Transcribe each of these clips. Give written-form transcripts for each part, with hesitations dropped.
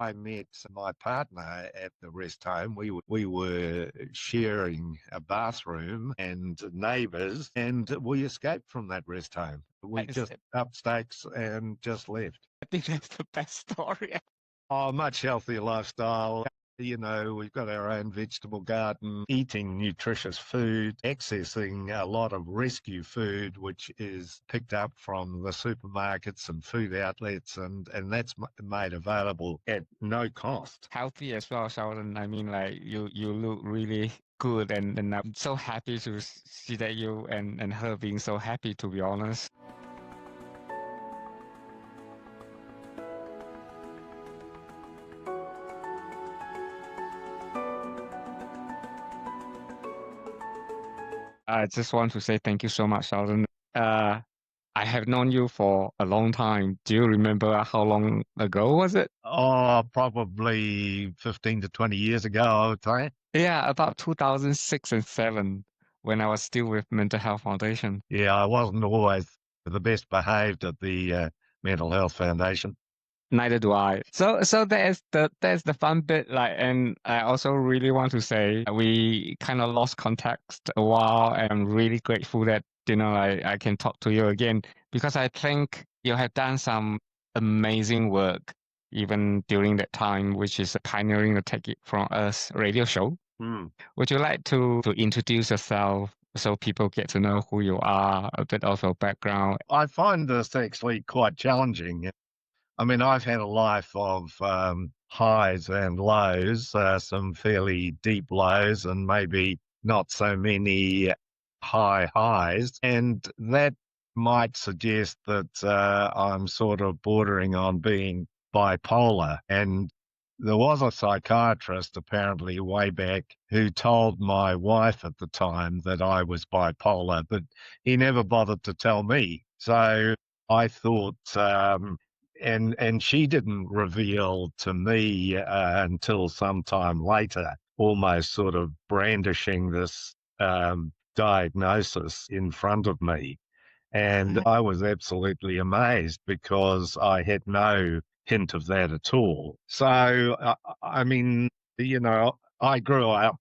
I met my partner at the rest home. We were sharing a bathroom and neighbours, and we escaped from that rest home. We That is, just up stakes and just left. I think that's the best story. Oh, much healthier lifestyle. You know, we've got our own vegetable garden, eating nutritious food, accessing a lot of rescue food, which is picked up from the supermarkets and food outlets, and that's made available at no cost. Healthy as well, Sheldon. I mean, like you look really good, and I'm so happy to see that you and her being so happy, to be honest. I just want to say thank you so much, Sheldon. Uh, I have known you for a long time. Do you remember how long ago was it? Oh, probably 15 to 20 years ago, I would say. Yeah, about 2006 and 7 when I was still with Mental Health Foundation. Yeah, I wasn't always the best behaved at the Mental Health Foundation. Neither do I. So that's the fun bit. Like, and I also really want to say we kind of lost context a while, and I'm really grateful that I can talk to you again because I think you have done some amazing work even during that time, which is pioneering the Take It From Us radio show. Hmm. Would you like to introduce yourself so people get to know who you are, a bit of your background? I find this actually quite challenging. I mean, I've had a life of highs and lows, some fairly deep lows, and maybe not so many high highs. And that might suggest that I'm sort of bordering on being bipolar. And there was a psychiatrist, apparently, way back, who told my wife at the time that I was bipolar, but he never bothered to tell me. So I thought, and she didn't reveal to me until sometime later, almost sort of brandishing this diagnosis in front of me. And I was absolutely amazed because I had no hint of that at all. So, I mean, I grew up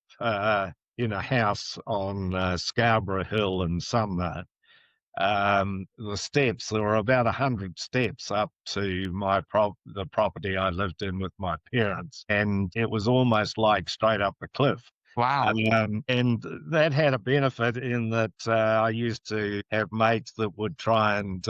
in a house on Scarborough Hill in Sumner. The steps, there were about 100 steps up to the property I lived in with my parents, and it was almost like straight up the cliff. Wow. And that had a benefit in that I used to have mates that would try and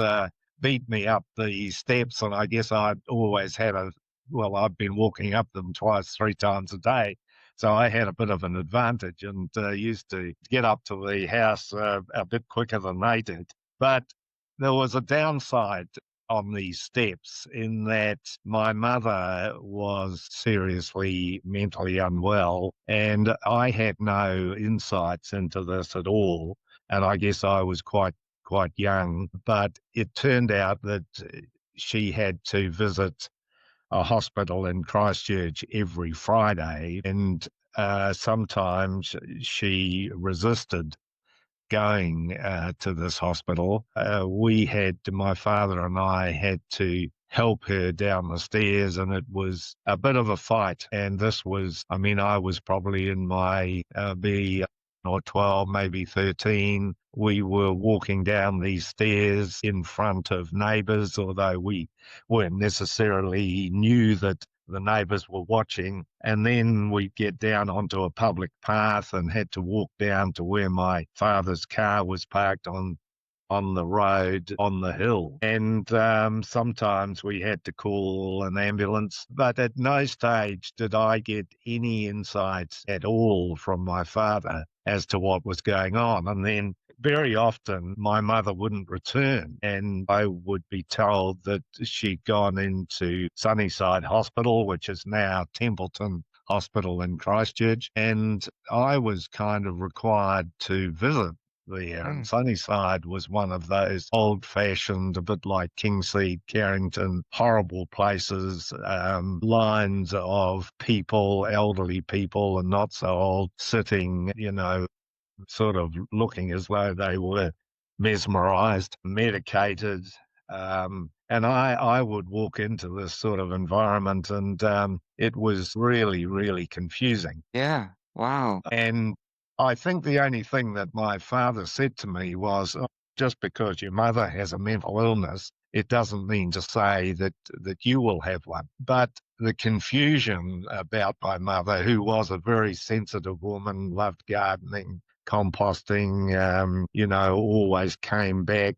beat me up the steps, and I guess I'd always I've been walking up them twice, three times a day. So I had a bit of an advantage and used to get up to the house a bit quicker than they did. But there was a downside on these steps in that my mother was seriously mentally unwell, and I had no insights into this at all. And I guess I was quite young, but it turned out that she had to visit a hospital in Christchurch every Friday, and sometimes she resisted going to this hospital. My father and I had to help her down the stairs, and it was a bit of a fight. And I was probably in my be or 12, maybe 13. We were walking down these stairs in front of neighbours, although we weren't necessarily knew that the neighbours were watching. And then we'd get down onto a public path and had to walk down to where my father's car was parked on the road on the hill. And sometimes we had to call an ambulance, but at no stage did I get any insights at all from my father as to what was going on. And then very often my mother wouldn't return, and I would be told that she'd gone into Sunnyside Hospital, which is now Templeton Hospital in Christchurch, and I was kind of required to visit there. And Sunnyside was one of those old-fashioned, a bit like Kingseed, Carrington, horrible places, lines of people, elderly people and not so old, sitting, sort of looking as though they were mesmerized, medicated, And I would walk into this sort of environment, and it was really, really confusing. Yeah. Wow. And I think the only thing that my father said to me was, "Oh, just because your mother has a mental illness, it doesn't mean to say that you will have one." But the confusion about my mother, who was a very sensitive woman, loved gardening, composting, always came back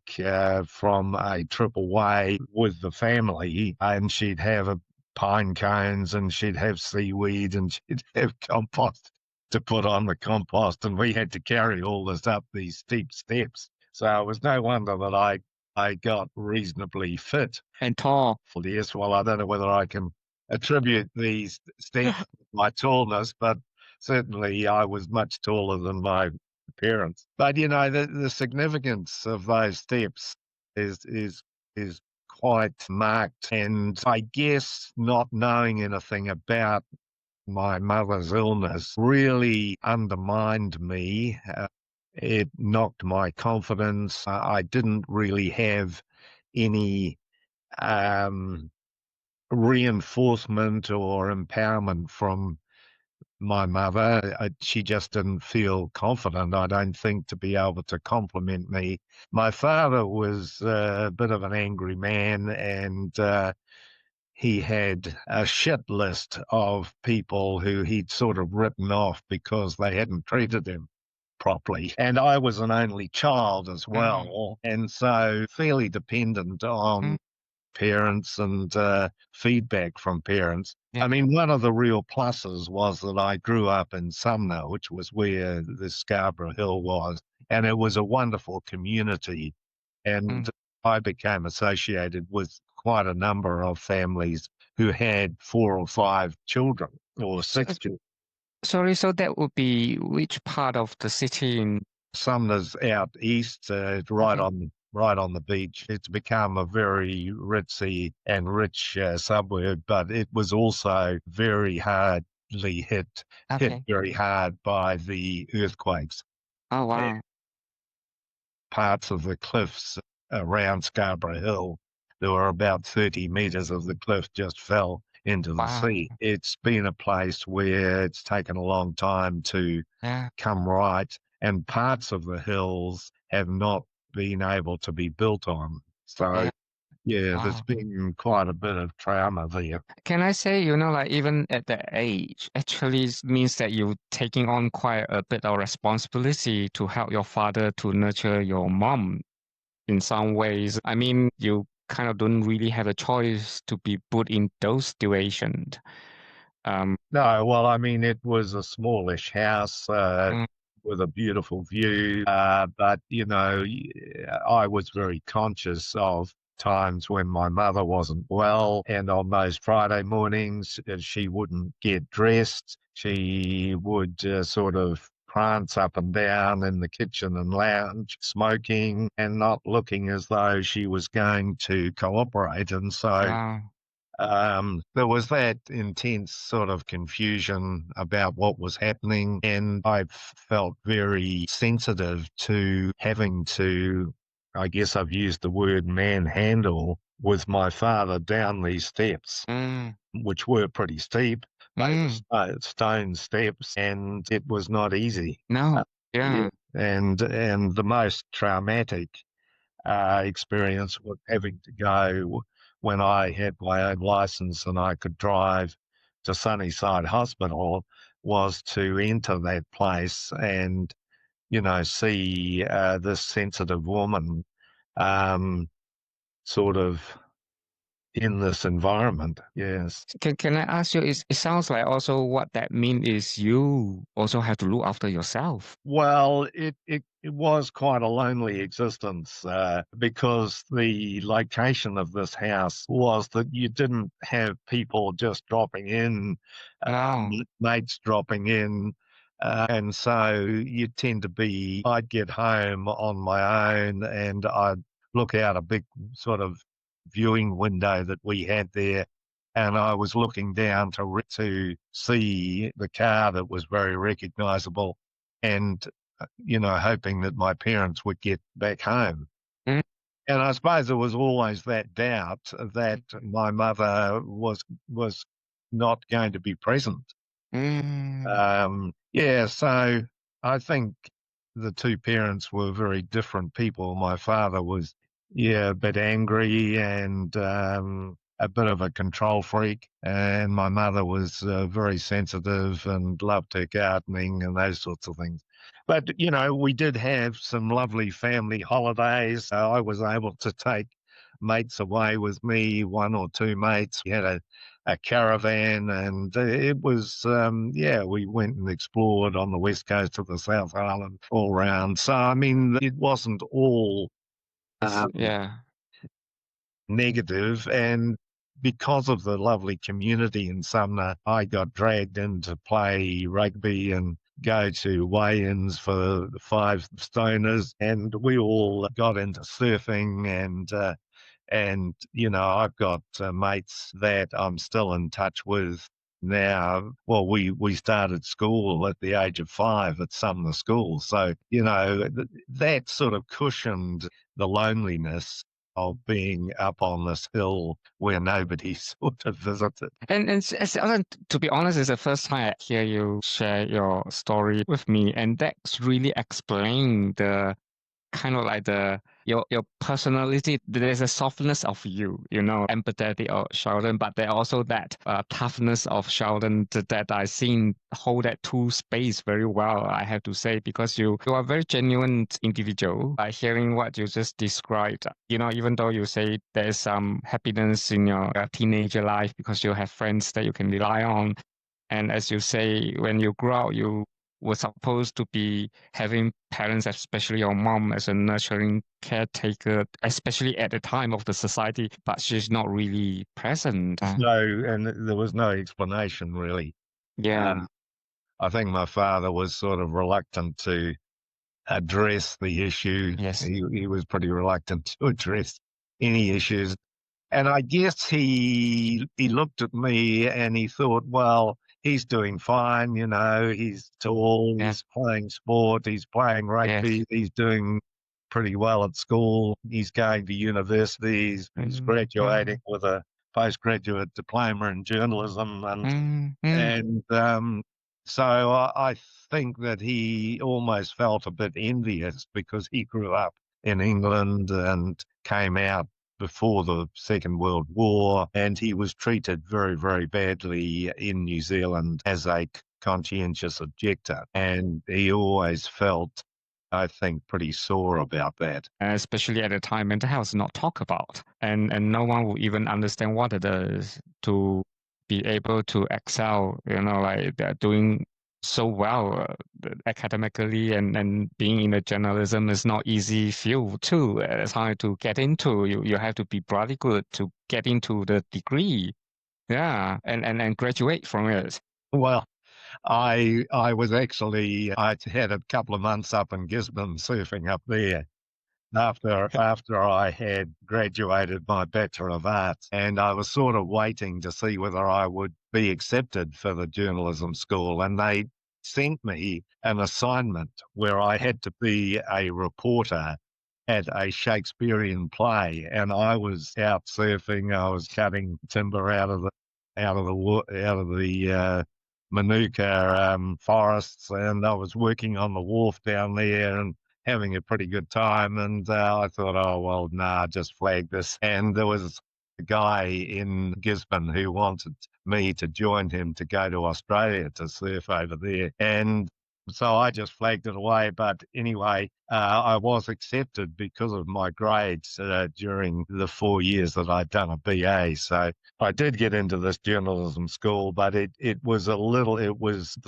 from a trip away with the family, and she'd have pine cones, and she'd have seaweed, and she'd have compost to put on the compost, and we had to carry all this up these steep steps. So it was no wonder that I got reasonably fit. And tall. Well, yes, well, I don't know whether I can attribute these steps to my tallness, but certainly I was much taller than my parents. But the significance of those steps is quite marked, and I guess not knowing anything about my mother's illness really undermined me. It knocked my confidence. I didn't really have any um, reinforcement or empowerment from my mother. She just didn't feel confident, I don't think, to be able to compliment me. My father was a bit of an angry man, and he had a shit list of people who he'd sort of written off because they hadn't treated him properly. And I was an only child as Mm, well, and so fairly dependent mm, on parents and feedback from parents. yeah. I mean, one of the real pluses was that I grew up in Sumner, which was where the Scarborough Hill was, and it was a wonderful community. And Mm. I became associated with quite a number of families who had 4 or 5 children or So, 6 children. sorry, so that would be which part of the city in? Sumner's out east, Okay. right on the beach. It's become a very ritzy and rich suburb, but it was also very hardly hit Okay. very hard by the earthquakes. Oh, And wow. parts of the cliffs around Scarborough Hill, there were about 30 metres of the cliff just fell into the Wow. sea. It's been a place where it's taken a long time to Yeah. come right, and parts of the hills have not been able to be built on. So, Yeah. yeah, there's Wow. been quite a bit of trauma there. Can I say, like even at that age, actually means that you're taking on quite a bit of responsibility to help your father to nurture your mom in some ways. I mean, you kind of don't really have a choice to be put in those situations. Um, No, well, I mean, it was a smallish house mm, with a beautiful view, but, I was very conscious of times when my mother wasn't well, and on those Friday mornings, she wouldn't get dressed. She would sort of prance up and down in the kitchen and lounge, smoking and not looking as though she was going to cooperate. And so wow. there was that intense sort of confusion about what was happening, and I felt very sensitive to having to, I guess I've used the word manhandle with my father down these steps, Mm, which were pretty steep. They were mm, stone steps, and it was not easy. no. Yeah, Yeah. and the most traumatic experience with having to go when I had my own license and I could drive to Sunnyside Hospital was to enter that place and, see this sensitive woman um, sort of in this environment. Yes. Can I ask you, it sounds like also what that means is you also have to look after yourself. Well, it was quite a lonely existence because the location of this house was that you didn't have people just dropping in, No. mates dropping in. And so you tend to I'd get home on my own and I'd look out a big sort of viewing window that we had there, and I was looking down to see the car that was very recognizable, and hoping that my parents would get back home. Mm, And I suppose there was always that doubt that my mother was not going to be present. Mm, Yeah, so I think the two parents were very different people. My father was, yeah, a bit angry and a bit of a control freak, and my mother was very sensitive and loved her gardening and those sorts of things. But, you know, we did have some lovely family holidays. I was able to take mates away with me, one or two mates. We had a caravan, and it was, yeah, we went and explored on the west coast of the South Island all round. So, I mean, it wasn't all yeah. negative, and because of the lovely community in Sumner, I got dragged in to play rugby and go to weigh-ins for the five stoners, and we all got into surfing and, you know, I've got mates that I'm still in touch with now. Well, we started school at the age of 5 at Sumner School. So, you know, that sort of cushioned the loneliness of being up on this hill where nobody sort of visited. And to be honest, it's the first time I hear you share your story with me, and that's really explain the kind of like your personality. There's a softness of you, empathetic of Sheldon, but there also that toughness of Sheldon that I seen hold that two space very well. I have to say, because you are a very genuine individual. By hearing what you just described, even though you say there's some happiness in your teenager life because you have friends that you can rely on. And as you say, when you grow up, you were supposed to be having parents, especially your mom, as a nurturing caretaker, especially at the time of the society, but she's not really present. No, and there was no explanation really. Yeah. I think my father was sort of reluctant to address the issue. Yes. He was pretty reluctant to address any issues. And I guess he looked at me and he thought, well, he's doing fine, you know, he's tall, Yeah. he's playing sport, he's playing rugby, Yes. he's doing pretty well at school, he's going to university, he's graduating with a postgraduate diploma in journalism, and so I think that he almost felt a bit envious because he grew up in England and came out before the Second World War, and he was treated very, very badly in New Zealand as a conscientious objector. And he always felt, I think, pretty sore about that. Especially at the time, mental health is not talked about, and no one will even understand what it is to be able to excel. Like they're doing so well academically, and being in the journalism is not easy field too. It's hard to get into. You have to be bloody good to get into the degree. Yeah, and graduate from it. Well, I was actually, I had a couple of months up in Gisborne surfing up there after I had graduated my Bachelor of Arts, and I was sort of waiting to see whether I would be accepted for the journalism school, and they sent me an assignment where I had to be a reporter at a Shakespearean play, and I was out surfing. I was cutting timber out of the Manuka forests, and I was working on the wharf down there and having a pretty good time. And I thought, oh, well, nah, just flag this. And there was a guy in Gisborne who wanted me to join him to go to Australia to surf over there. And so I just flagged it away. But anyway, I was accepted because of my grades during the 4 years that I'd done a BA. So I did get into this journalism school, but it was the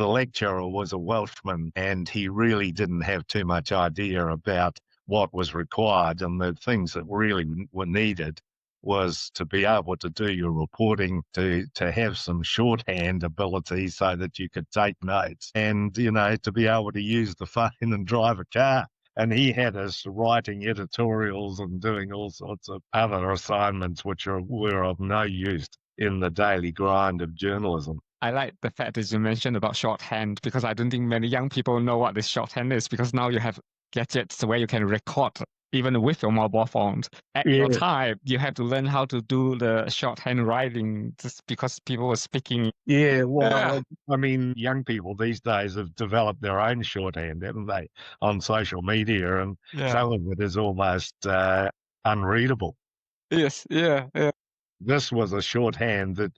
lecturer was a Welshman, and he really didn't have too much idea about what was required, and the things that really were needed was to be able to do your reporting, to have some shorthand ability so that you could take notes, and, you know, to be able to use the phone and drive a car. And he had us writing editorials and doing all sorts of other assignments which were of no use in the daily grind of journalism. I like the fact that you mentioned about shorthand, because I don't think many young people know what this shorthand is, because now you have gadgets where you can record even with your mobile phones. At your Yeah. time, you have to learn how to do the shorthand writing just because people were speaking. Yeah, well, Yeah. I mean, young people these days have developed their own shorthand, haven't they, on social media, and Yeah. some of it is almost unreadable. Yes. Yeah. Yeah. This was a shorthand that,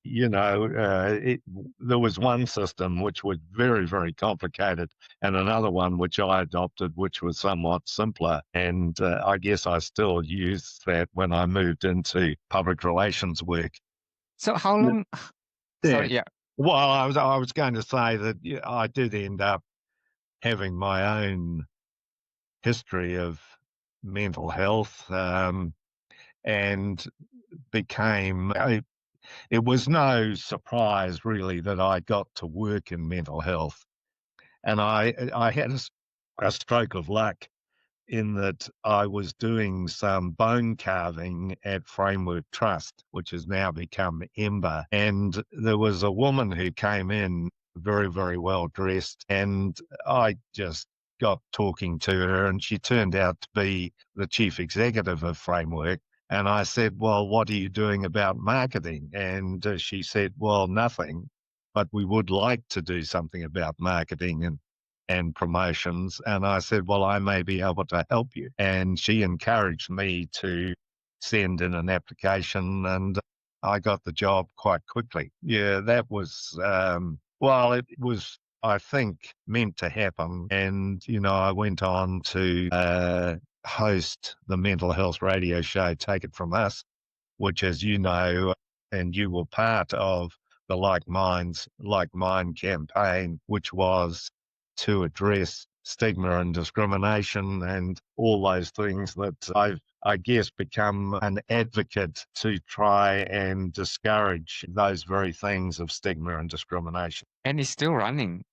there was one system which was very, very complicated, and another one which I adopted, which was somewhat simpler. And I guess I still use that when I moved into public relations work. So how long? Yeah. Sorry. Yeah. Well, I was going to say that I did end up having my own history of mental health, and became. It was no surprise really that I got to work in mental health, and I had a stroke of luck in that I was doing some bone carving at Framework Trust, which has now become Ember. And there was a woman who came in very, very well dressed, and I just got talking to her, and she turned out to be the chief executive of Framework. And I said, well, what are you doing about marketing? And she said, well, nothing, but we would like to do something about marketing and promotions. And I said, well, I may be able to help you. And she encouraged me to send in an application, and I got the job quite quickly. Yeah, that was, it was, I think, meant to happen. And, I went on to host the mental health radio show, Take It From Us, which, as you know, and you were part of the Like Minds, Like Mind campaign, which was to address stigma and discrimination and all those things that I guess, become an advocate to try and discourage those very things of stigma and discrimination. And it's still running.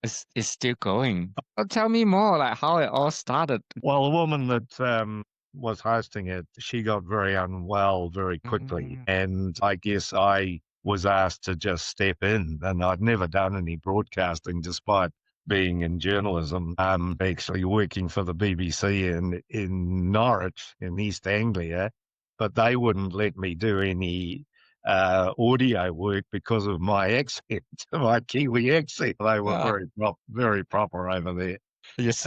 It's still going. Tell me more, like how it all started. Well, the woman that was hosting it, she got very unwell very quickly. Mm. And I guess I was asked to just step in. And I'd never done any broadcasting despite being in journalism. I'm actually working for the BBC in Norwich, in East Anglia, but they wouldn't let me do any audio work because of my accent, my Kiwi accent. They were Ah, very proper over there. yes.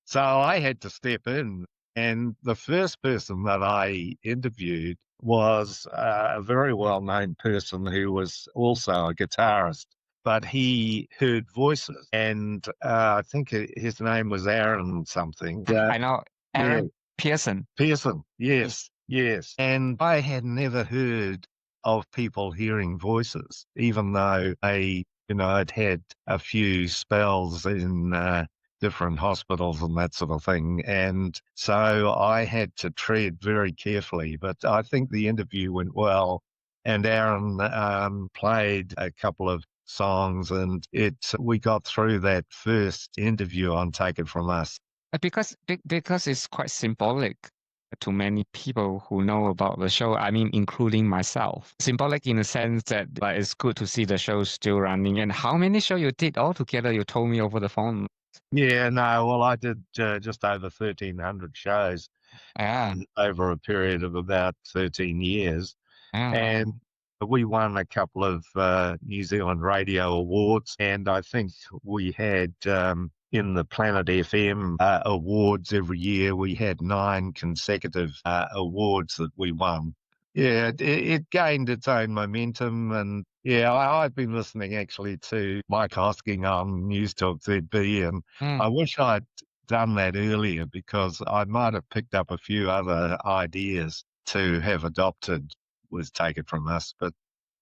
So I had to step in. And the first person that I interviewed was a very well known person who was also a guitarist, but he heard voices. And I think his name was Aaron something. I know Yeah, Aaron Pearson. Pearson. Yes, yes. And I had never heard of people hearing voices, even though I'd had a few spells in different hospitals and that sort of thing. And so I had to tread very carefully. But I think the interview went well. And Aaron played a couple of songs, and we got through that first interview on Take It From Us. Because it's quite symbolic to many people who know about the show. I mean, including myself. Symbolic in the sense that like it's good to see the show still running. And how many shows you did altogether? You told me over the phone. Yeah, no, well, I did just over 1,300 shows Yeah, over a period of about 13 years. yeah. And we won a couple of New Zealand radio awards. And I think we had in the Planet FM awards every year, we had 9 consecutive awards that we won. Yeah, it gained its own momentum. And yeah, I've been listening actually to Mike Hosking on News Talk ZB, and Mm. I wish I'd done that earlier because I might have picked up a few other ideas to have adopted was Take It From Us. But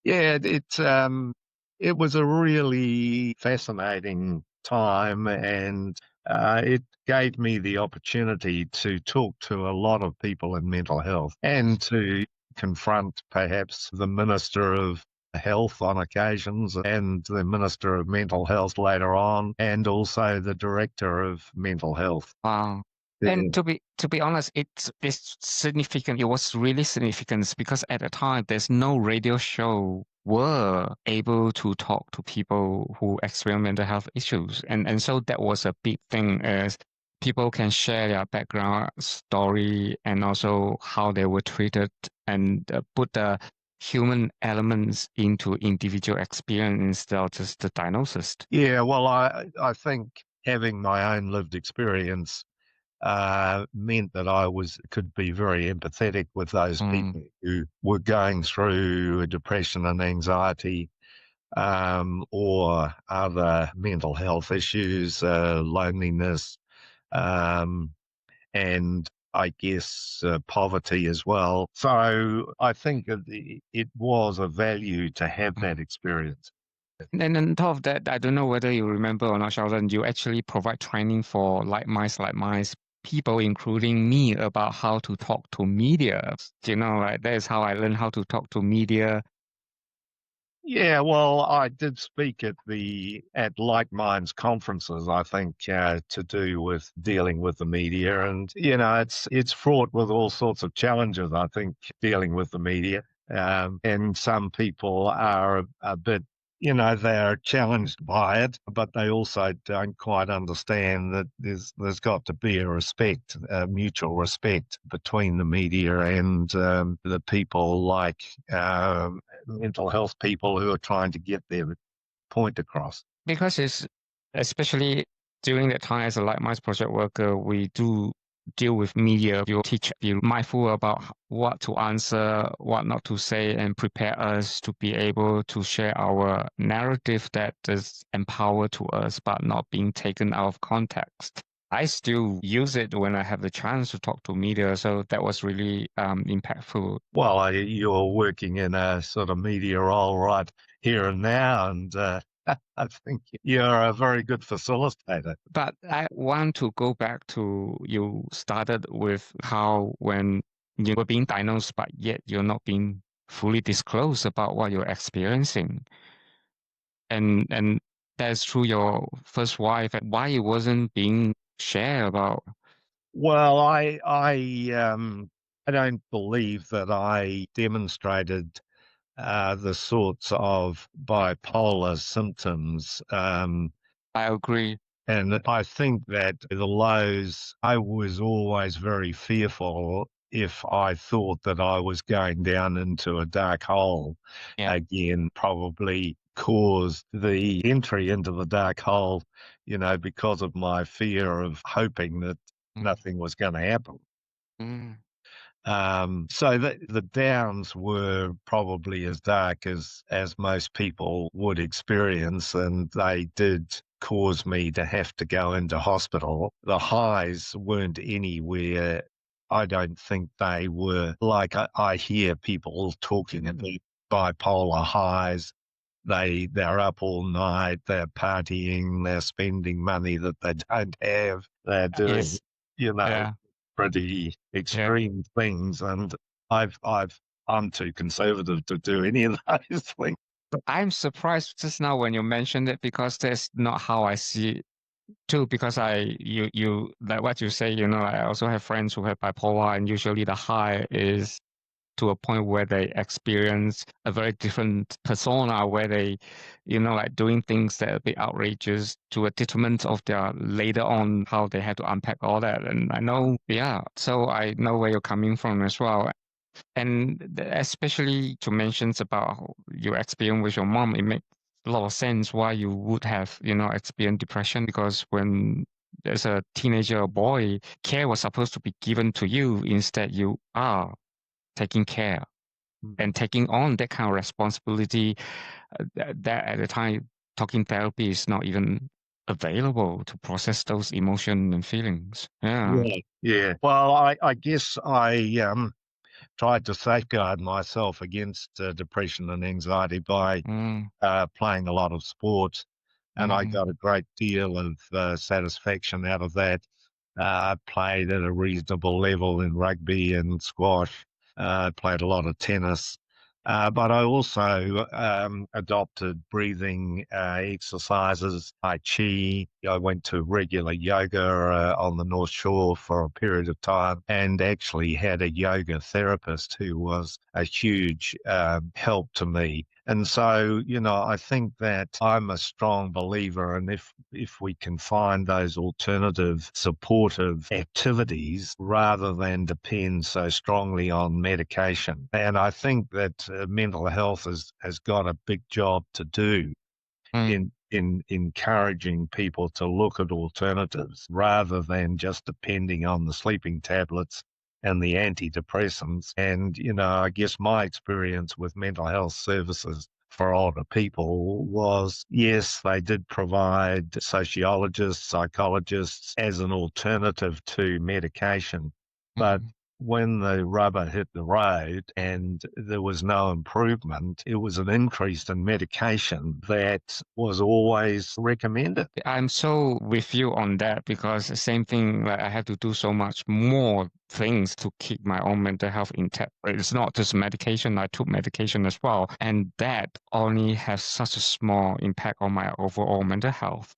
yeah, it was a really fascinating time, and it gave me the opportunity to talk to a lot of people in mental health and to confront perhaps the Minister of Health on occasions and the Minister of Mental Health later on, and also the Director of Mental Health. Wow. Yeah. And to be honest, it's significant. It was really significant because at the time there's no radio show were able to talk to people who experience mental health issues. And so that was a big thing as people can share their background story and also how they were treated and put the human elements into individual experience instead of just the diagnosis. Yeah, well, I think having my own lived experience meant that I could be very empathetic with those people who were going through depression and anxiety, or other mental health issues, loneliness, and I guess poverty as well. So I think it was a value to have that experience. And on top of that, I don't know whether you remember or not, Sheldon, you actually provide training for like minds people, including me, about how to talk to media. You know, like that is how I learned how to talk to media. Yeah, well, I did speak at Like Minds conferences, I think, to do with dealing with the media, and it's fraught with all sorts of challenges. I think dealing with the media, and some people are a bit, they're challenged by it, but they also don't quite understand that there's got to be a mutual respect between the media and the people like mental health people who are trying to get their point across. Because it's especially during that time as a Like Minds project worker, we do deal with media. You teach, be mindful about what to answer, what not to say, and prepare us to be able to share our narrative that is empowered to us, but not being taken out of context. I still use it when I have the chance to talk to media, so that was really impactful. Well, you're working in a sort of media role right here and now, and I think you're a very good facilitator. But I want to go back to you started with how when you were being diagnosed, but yet you're not being fully disclosed about what you're experiencing. And that's through your first wife, and why it wasn't being shared about. Well, I don't believe that I demonstrated the sorts of bipolar symptoms. I agree. And I think that the lows, I was always very fearful if I thought that I was going down into a dark hole Yeah. again, probably caused the entry into the dark hole, because of my fear of hoping that nothing was going to happen. Mm. So the downs were probably as dark as most people would experience, and they did cause me to have to go into hospital. The highs weren't anywhere. I don't think they were like I hear people talking about bipolar highs. They're up all night, they're partying, they're spending money that they don't have, they're doing, Yes. Yeah. pretty extreme things, and I'm too conservative to do any of those things. I'm surprised just now when you mentioned it because that's not how I see it too. Because you like what you say, I also have friends who have bipolar, and usually the high is to a point where they experience a very different persona where they, like doing things that are a bit outrageous to a detriment of their later on how they had to unpack all that. And I know, yeah, so I know where you're coming from as well. And especially to mentions about your experience with your mom, it makes a lot of sense why you would have, experienced depression because when as a teenager or boy, care was supposed to be given to you. Instead, you are taking care and taking on that kind of responsibility that at the time talking therapy is not even available to process those emotions and feelings. Yeah. Yeah. Well, I guess I tried to safeguard myself against depression and anxiety by playing a lot of sport, and I got a great deal of satisfaction out of that. I played at a reasonable level in rugby and squash. I played a lot of tennis. But I also adopted breathing exercises, Tai Chi. I went to regular yoga on the North Shore for a period of time and actually had a yoga therapist who was a huge help to me. And so, I think that I'm a strong believer, and if we can find those alternative supportive activities rather than depend so strongly on medication. And I think that mental health has got a big job to do Mm. in encouraging people to look at alternatives rather than just depending on the sleeping tablets and the antidepressants. And, I guess my experience with mental health services for older people was, yes, they did provide sociologists, psychologists as an alternative to medication. But Mm. when the rubber hit the road and there was no improvement, it was an increase in medication that was always recommended. I'm so with you on that because the same thing, like I have to do so much more things to keep my own mental health intact. It's not just medication. I took medication as well. And that only has such a small impact on my overall mental health.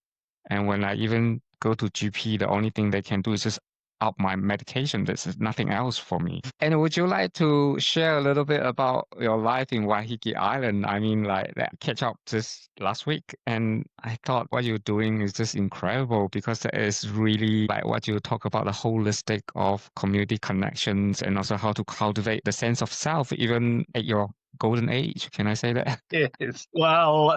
And when I even go to GP, the only thing they can do is just up my medication. This is nothing else for me. And would you like to share a little bit about your life in Waiheke Island? I mean, like that catch up just last week, and I thought what you're doing is just incredible because it is really like what you talk about the holistic of community connections and also how to cultivate the sense of self, even at your golden age. Can I say that? Yes. Well,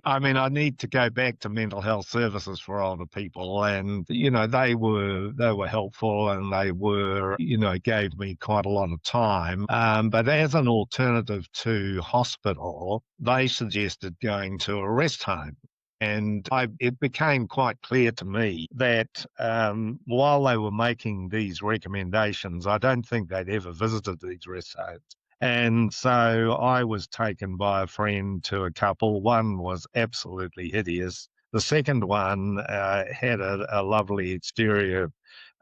I mean, I need to go back to mental health services for older people, and they were helpful, and they were gave me quite a lot of time. But as an alternative to hospital, they suggested going to a rest home. And it became quite clear to me that while they were making these recommendations, I don't think they'd ever visited these rest homes. And so I was taken by a friend to a couple. One was absolutely hideous. The second one had a lovely exterior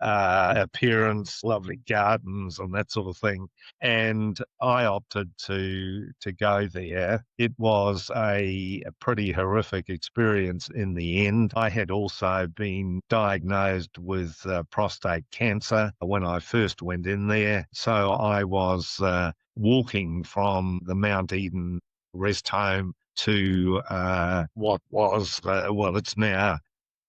appearance, lovely gardens and that sort of thing. And I opted to go there. It was a pretty horrific experience in the end. I had also been diagnosed with prostate cancer when I first went in there. So I was walking from the Mount Eden rest home to what was, it's now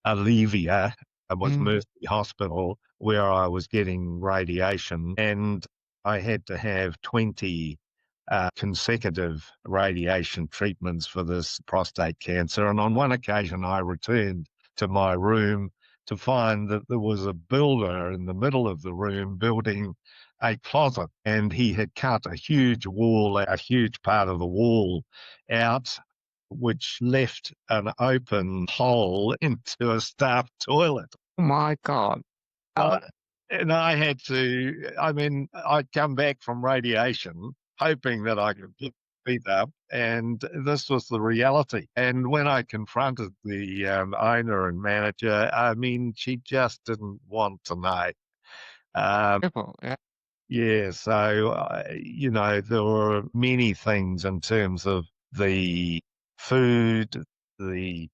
Alivia. It was Mm. Mercy Hospital where I was getting radiation, and I had to have 20 consecutive radiation treatments for this prostate cancer. And on one occasion, I returned to my room to find that there was a builder in the middle of the room building a closet, and he had cut a huge part of the wall out, which left an open hole into a staff toilet. Oh my God. Uh, and I'd come back from radiation hoping that I could get beat up, and this was the reality. And when I confronted the owner and manager, she just didn't want to know. Um, Triple, yeah. yeah, so, there were many things in terms of the food, the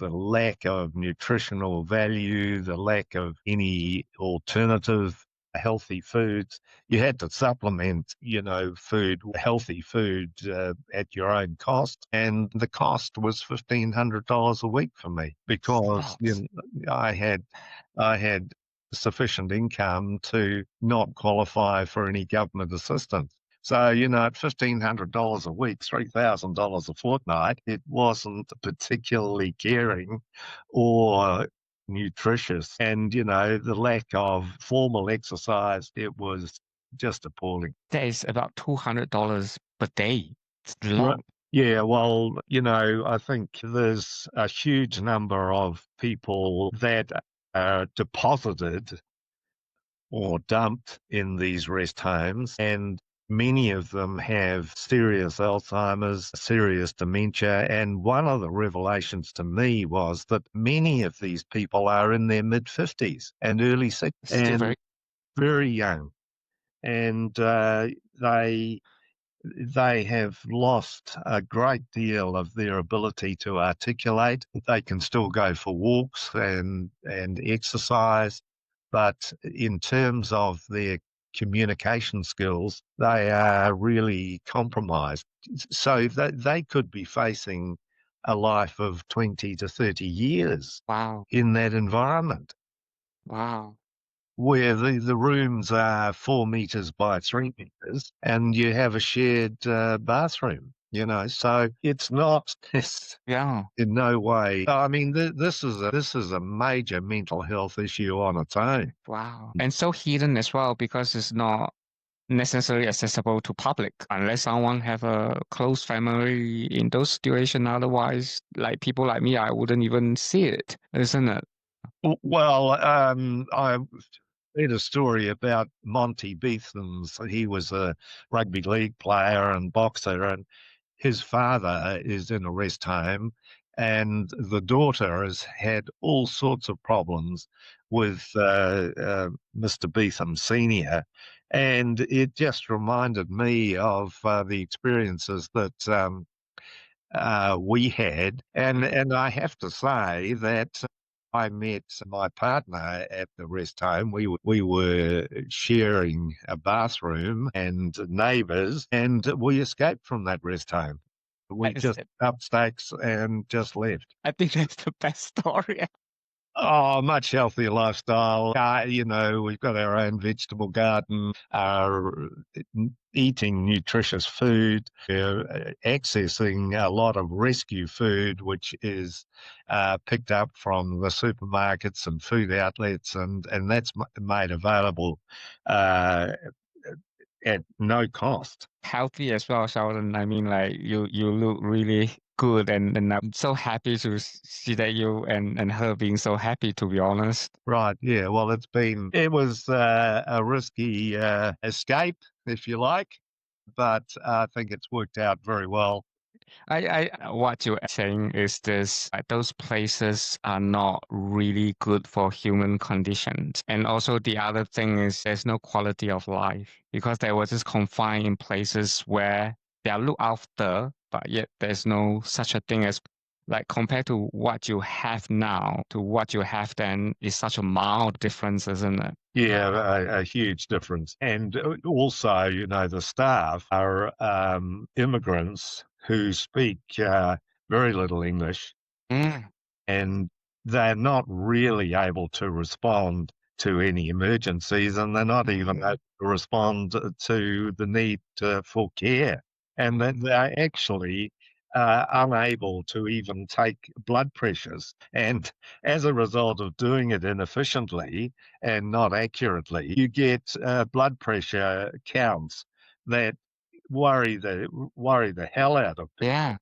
lack of nutritional value, the lack of any alternative healthy foods. You had to supplement, healthy food at your own cost. And the cost was $1,500 a week for me because, Lots. I had sufficient income to not qualify for any government assistance. So, at $1,500 a week, $3,000 a fortnight, it wasn't particularly caring or nutritious. And, the lack of formal exercise, it was just appalling. That is about $200 per day. It's a Right. lot. Yeah, well, I think there's a huge number of people that are deposited or dumped in these rest homes, and many of them have serious Alzheimer's, serious dementia. And one of the revelations to me was that many of these people are in their mid 50s and early 60s Still and very very young. And they have lost a great deal of their ability to articulate. They can still go for walks and exercise, but in terms of their communication skills, they are really compromised. So they could be facing a life of 20 to 30 years Wow. in that environment Wow. where the rooms are 4 meters by 3 meters and you have a shared bathroom, so it's not, it's Yeah. in no way. I mean, this is a major mental health issue on its own. Wow. And so hidden as well because it's not necessarily accessible to public unless someone have a close family in those situations. Otherwise, like people like me, I wouldn't even see it, isn't it? Well, I read a story about Monty Beethams. He was a rugby league player and boxer, and his father is in a rest home, and the daughter has had all sorts of problems with Mr. Beetham Senior, and it just reminded me of the experiences that we had, and I have to say that I met my partner at the rest home. We were sharing a bathroom and neighbours, and we escaped from that rest home. We That is just it. up stakes and just left. I think that's the best story. Oh, much healthier lifestyle. We've got our own vegetable garden, eating nutritious food, accessing a lot of rescue food, which is picked up from the supermarkets and food outlets, and that's made available uh, at no cost. Healthy as well, Sheldon. I mean, like you look really good, and I'm so happy to see that you and her being so happy. To be honest, Right. Yeah. Well, it was a risky escape, if you like, but I think it's worked out very well. what you're saying is this: those places are not really good for human conditions, and also the other thing is there's no quality of life because they were just confined in places where they are looked after, but yet there's no such a thing as like compared to what you have now to what you have then is such a mild difference, isn't it? Yeah, a huge difference. And also, the staff are immigrants who speak very little English, Mm, and they're not really able to respond to any emergencies, and they're not even able to respond to the need for care. And that they're actually unable to even take blood pressures. And as a result of doing it inefficiently and not accurately, you get blood pressure counts that worry the hell out of people yeah.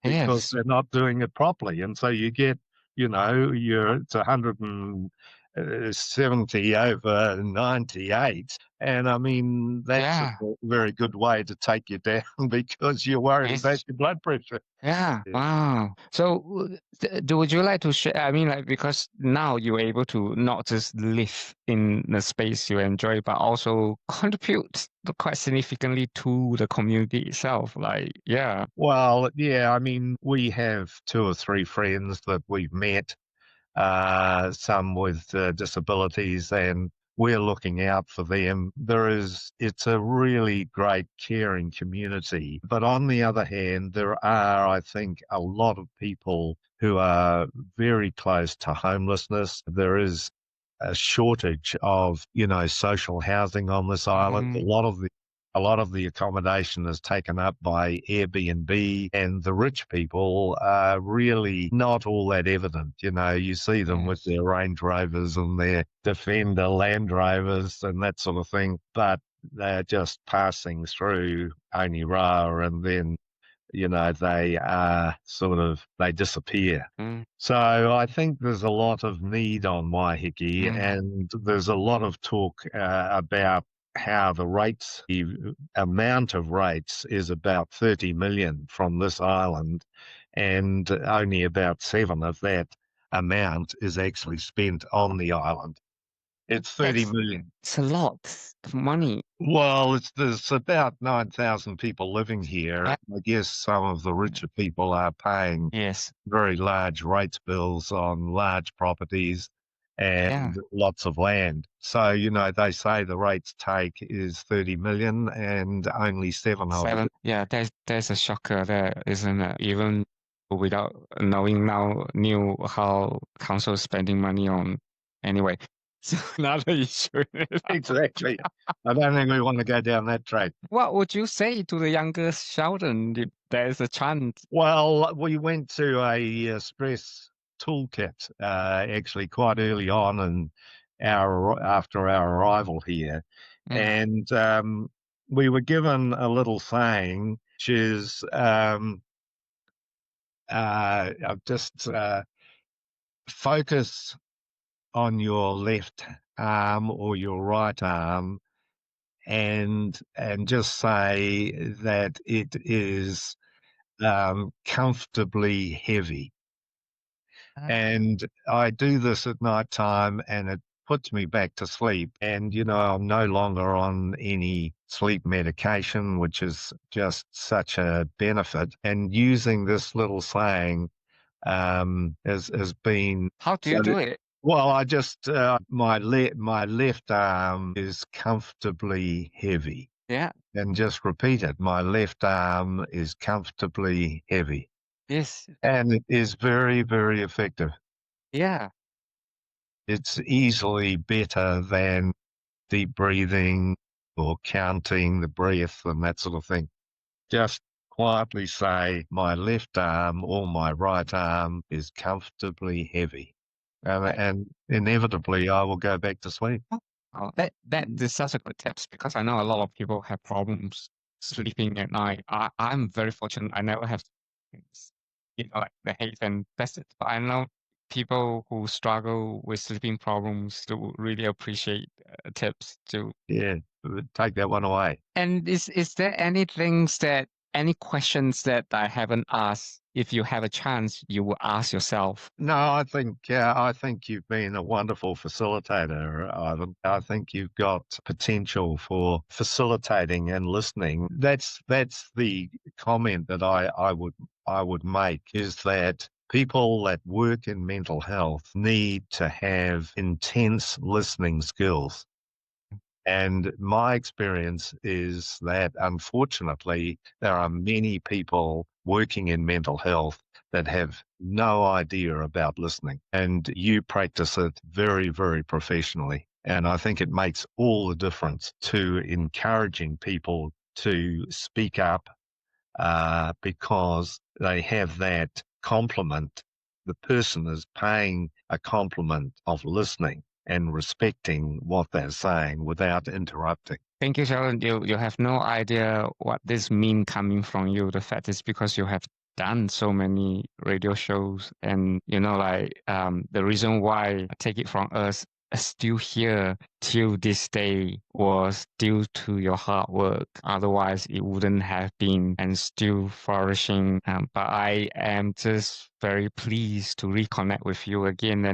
because Yes. they're not doing it properly. And so you get, it's 170 over 98. And I mean, that's a Yeah. very good way to take you down because you're worried about Yes. your blood pressure. Yeah. Yeah. Wow. So, would you like to share? I mean, like, because now you're able to not just live in the space you enjoy, but also contribute quite significantly to the community itself. Like, yeah. Well, yeah, I mean, we have two or three friends that we've met, some with disabilities, and we're looking out for them. It's a really great caring community. But on the other hand, there are, I think, a lot of people who are very close to homelessness. There is a shortage of, social housing on this island. Mm, A lot of the accommodation is taken up by Airbnb, and the rich people are really not all that evident. You see them with yes. their Range Rovers and their Defender Land Rovers and that sort of thing, but they're just passing through Onirā, and then they disappear. Mm, So I think there's a lot of need on Waiheke, mm, and there's a lot of talk about how the amount of rates is about 30 million from this island, and only about 7 of that amount is actually spent on the island. It's 30 that's million. it's a lot of money. Well, there's about 9,000 people living here. Yeah. I guess some of the richer people are paying Yes. very large rates bills on large properties. and lots of land. So, they say the rates take is 30 million and only seven of it. Yeah, there's a shocker there, isn't it? Even without knowing knew how council is spending money on anyway. So another issue. Exactly. I don't think we want to go down that track. What would you say to the younger Sheldon if there's a chance? Well, we went to a stress toolkit actually quite early on and after our arrival here. And we were given a little saying, which is just focus on your left arm or your right arm and just say that it is comfortably heavy. And I do this at night time and it puts me back to sleep. And, I'm no longer on any sleep medication, which is just such a benefit. And using this little saying has been. How do you do it? Well, I just, my left arm is comfortably heavy. Yeah. And just repeat it. My left arm is comfortably heavy. Yes. And it is very, very effective. Yeah. It's easily better than deep breathing or counting the breath and that sort of thing. Just quietly say, my left arm or my right arm is comfortably heavy. And inevitably, I will go back to sleep. Oh, that is such a good tips because I know a lot of people have problems sleeping at night. I'm very fortunate. I never have, like the haze and that's it. But I know people who struggle with sleeping problems to really appreciate tips too. Yeah, take that one away. And is there any questions that I haven't asked? If you have a chance, you will ask yourself. No, I think you've been a wonderful facilitator, Ivan. I think you've got potential for facilitating and listening. That's the comment that I would make is that people that work in mental health need to have intense listening skills. And my experience is that unfortunately, there are many people working in mental health that have no idea about listening. And you practice it very, very professionally. And I think it makes all the difference to encouraging people to speak up because they have that compliment. The person is paying a compliment of listening and respecting what they're saying without interrupting. Thank you, Sheldon. You have no idea what this means coming from you. The fact is because you have done so many radio shows and the reason why I take it from us still here till this day was due to your hard work. Otherwise, it wouldn't have been and still flourishing. But I am just very pleased to reconnect with you again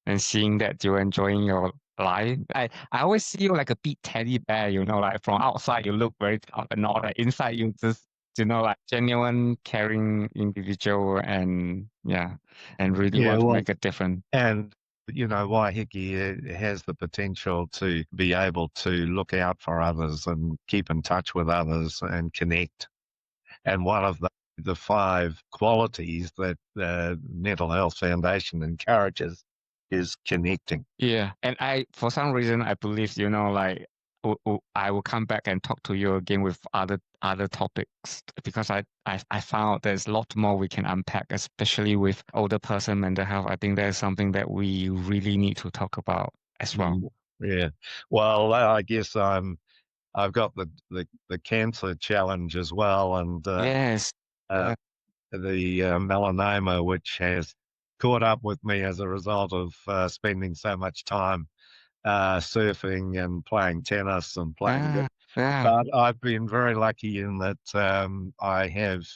and seeing that you're enjoying your life. I always see you like a big teddy bear, like from outside you look very tough and all that. Inside you just, like genuine, caring individual and really want to make a difference. And Waiheke has the potential to be able to look out for others and keep in touch with others and connect. And one of the 5 qualities that the Mental Health Foundation encourages is connecting. Yeah. And for some reason, I believe, I will come back and talk to you again with other topics because I found there's a lot more we can unpack, especially with older person mental health. I think there's something that we really need to talk about as well. Yeah. Well, I guess I've got the cancer challenge as well, and yes, the melanoma, which has caught up with me as a result of spending so much time surfing and playing tennis and playing. But I've been very lucky in that I have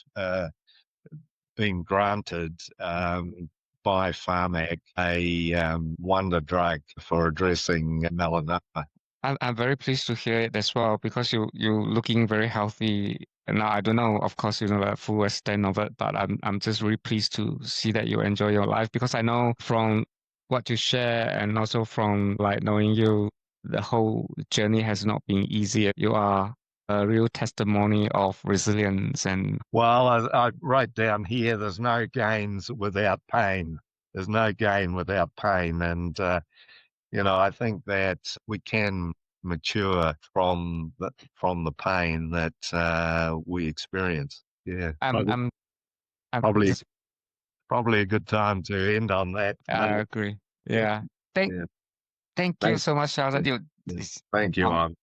been granted by Pharmac a wonder drug for addressing melanoma. I'm very pleased to hear it as well because you're looking very healthy. Now I don't know, of course, the full extent of it, but I'm just really pleased to see that you enjoy your life because I know from what you share, and also from like knowing you, the whole journey has not been easy. You are a real testimony of resilience and Well, I wrote down here, there's no gains without pain. There's no gain without pain. And, I think that we can mature from the pain that we experience. Yeah, I'm probably just probably a good time to end on that I note. agree. Yeah. Thank Yeah, thank you thank, so much, Sheldon. yeah. Thank you.